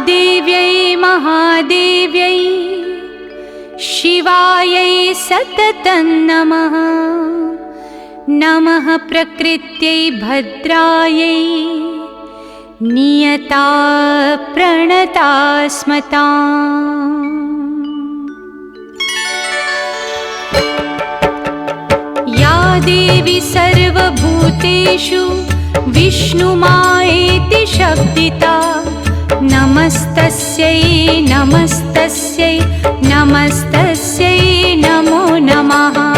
देव्यै महादेव्यै शिवायै सततं नमः। नमः प्रकृत्यै भद्रायै नियता प्रणता स्मताम्। या देवी सर्वभूतेषु विष्णुमायेति शब्दिता नमस्तस्यै नमस्तस्यै नमस्तस्यै नमो नमः।